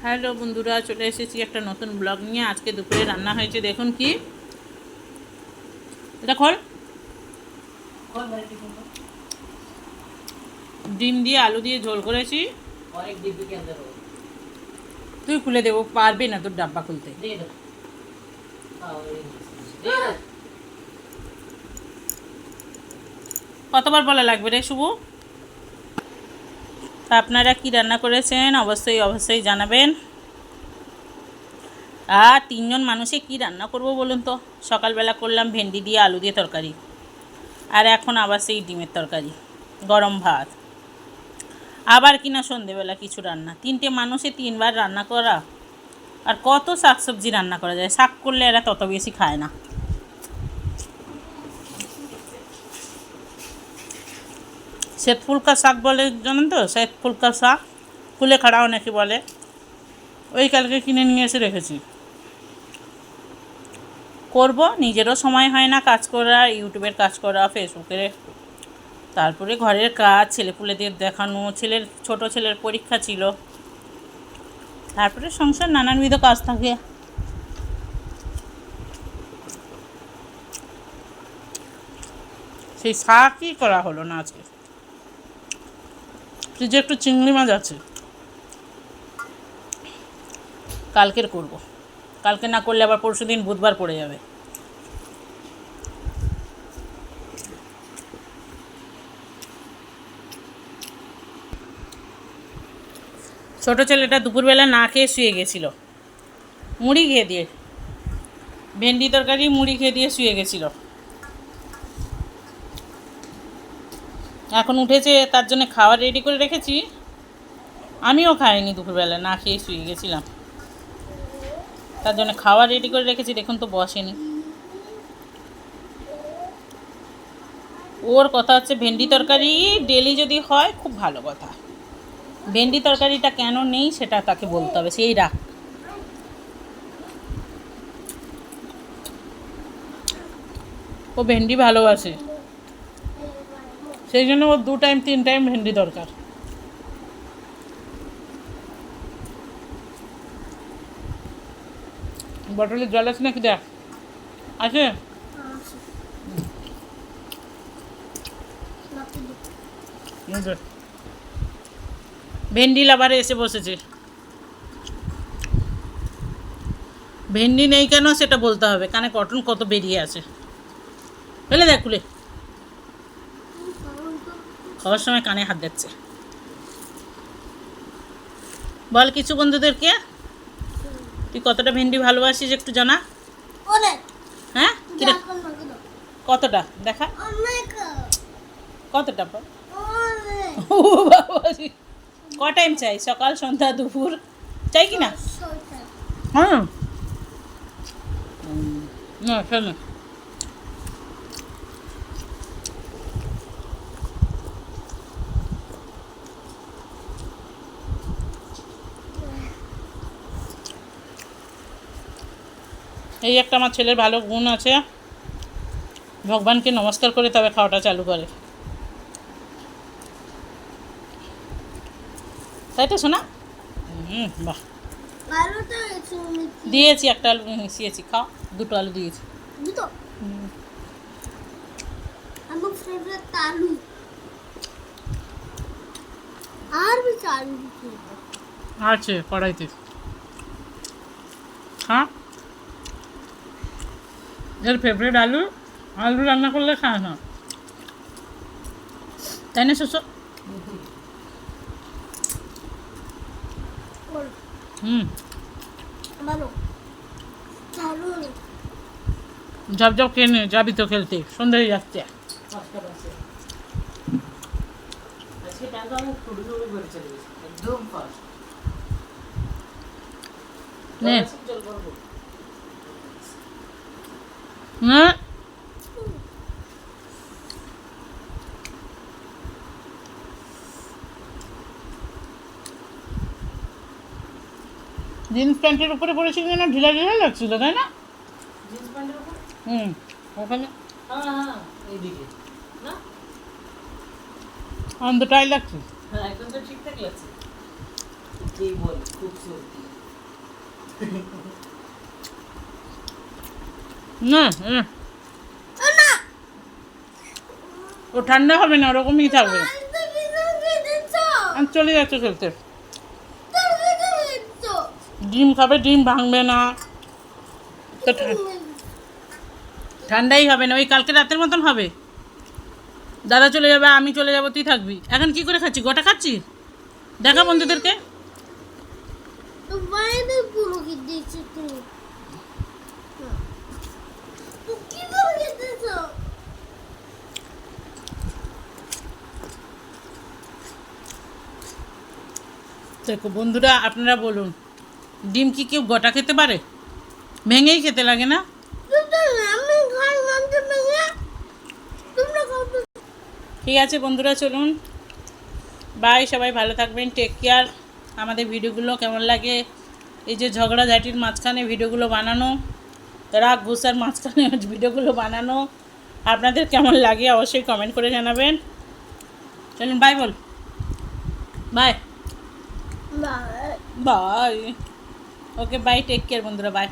Hello বন্ধুরা, চলে এসেছি একটা নতুন ব্লগ নিয়ে। আজকে দুপুরে রান্না হয়েছে, দেখুন কি এটা। খোল। ডিম দিয়ে আলু দিয়ে ঝোল করেছি। তুই খুলে দেবো, পারবি না তোর ডাব্বা খুলতে। কতবার বলা লাগবে রে শুভ? তা আপনারা কি রান্না করেছেন অবশ্যই অবশ্যই জানাবেন। আর তিনজন মানুষে কি রান্না করব বলুন তো? সকালবেলা করলাম ভেন্ডি দিয়ে আলু দিয়ে তরকারি, আর এখন আবার সেই ডিমের তরকারি, গরম ভাত, আবার কিনা সন্ধেবেলা কিছু রান্না। তিনটে মানুষে তিনবার রান্না করা, আর কত শাক সবজি রান্না করা যায়? শাক করলে এরা তত বেশি খায় না। শ্বেত ফুলকা শাক বলে, জানেন তো? শ্বেত ফুলকা শাক, ফুলে খাড়া অনেকে বলে। ওই কালকে কিনে নিয়ে এসে রেখেছি, করব। নিজেরও সময় হয় না কাজ করা, ইউটিউবের কাজ করা, ফেসবুকের, তারপরে ঘরের কাজ, ছেলেপুলেদের দেখানো, ছোট ছেলের পরীক্ষা ছিল, তারপরে সংসার নানানবিধ কাজ থাকে। সেই শাকই করা হলো না আজকে। ফ্রিজে একটু চিংড়ি মাছ আছে, কালকের করব। কালকে না করলে আবার পরশু দিন বুধবার পড়ে যাবে। ছোটো ছেলেটা দুপুরবেলা না খেয়ে শুয়ে গেছিলো, মুড়ি খেয়ে দিয়ে, ভেন্ডি তরকারি মুড়ি খেয়ে দিয়ে শুয়ে গেছিলো। এখন উঠেছে, তার জন্য খাবার রেডি করে রেখেছি। আমিও খাইনি, দুপুরবেলা না খেয়ে শুয়ে গেছিলাম, তার জন্য খাবার রেডি করে রেখেছি। দেখুন তো বসেনি। ওর কথা হচ্ছে ভেন্ডি তরকারি ডেলি যদি হয় খুব ভালো কথা, ভেন্ডি তরকারিটা কেন নেই সেটা তাকে বলতে হবে। সেই রাখ। ও ভেন্ডি ভালোবাসে, সেই জন্য ওর 2 টাইম 3 টাইম ভেন্ডি দরকার। বটলে জল আছে নাকি দেখ? আছে? ভেন্ডি লাভারে এসে বসেছে। ভেন্ডি নেই কেন সেটা বলতে হবে। কানে কটন কত বেরিয়ে আছে, ফেলে দেখ খুলে। খাওয়ার সময় কানে হাত দিচ্ছে। বল কিছু বন্ধুদেরকে, তুই কতটা ভেন্ডি ভালোবাসিস একটু জানা। হ্যাঁ, কতটা দেখা, কতটা? ও বাবা, ক টাইম চাই? সকাল, সন্ধ্যা, দুপুর চাই কি না? হ্যাঁ না, শোনো, এই একটা আমার ছেলের ভালো গুণ আছে, ভগবানকে নমস্কার করে তবে খাওয়াটা চালু করে। তাই তো শোনা? বাহ, দিয়েছি একটা আলু মিশিয়েছি, খাও। 2টো আলু দিয়েছি। আছে কড়াইতে। হ্যাঁ, এর ফেভারিট আলু। আলু রান্না করলে খায় না, তাই না শস্য? ঝপ ঝপ খেয়ে নে, যাবি তো খেলতে, সন্ধ্যা হয়ে যাচ্ছে। নে। হ্যাঁ, জিন্স প্যান্টের উপরে পরেছিল যেন ঢিলা ঢিলা লাগছিল, তাই না? ওখানে অন্তটাই লাগছে। হ্যাঁ, একদম তো ঠিকঠাক লাগছে। কি বল, খুব সত্যি। না না ও ঠান্ডা হবে না, ওরকমই থাকবে। দিচ্ছ আমি চলে যাচ্ছে খেলতে। দিচ্ছ ডিম খাবে, ডিম ভাঙবে না, তো ঠান্ডাই হবে না, ওই কালকে রাতের মতন হবে। দাদা চলে যাবে, আমি চলে যাবো, তুই থাকবি। এখন কি করে খাচ্ছি, গোটা খাচ্ছি? দেখা বন্ধুদেরকে। বাইরে পুরো কি দিচ্ছ তুমি কি করে দিচ্ছ দেখো বন্ধুরা, আপনারা বলুন, ডিম কি কেউ গোটা খেতে পারে? ভেঙেই খেতে লাগে না? আমি খাই মানতে ভেঙে তোমরা খাও ঠিক আছে বন্ধুরা, চলুন, বাই। সবাই ভালো থাকবেন, টেক কেয়ার। আমাদের ভিডিওগুলো কেমন লাগে, এই যে ঝগড়াঝাটির মাঝখানে ভিডিওগুলো বানানো, রাগ ঘুষার মাঝখানে ভিডিওগুলো বানানো, আপনাদের কেমন লাগে অবশ্যই কমেন্ট করে জানাবেন। চলুন, বাই বল, bye bye bye. Okay bye, take care বন্ধুরা, বাই।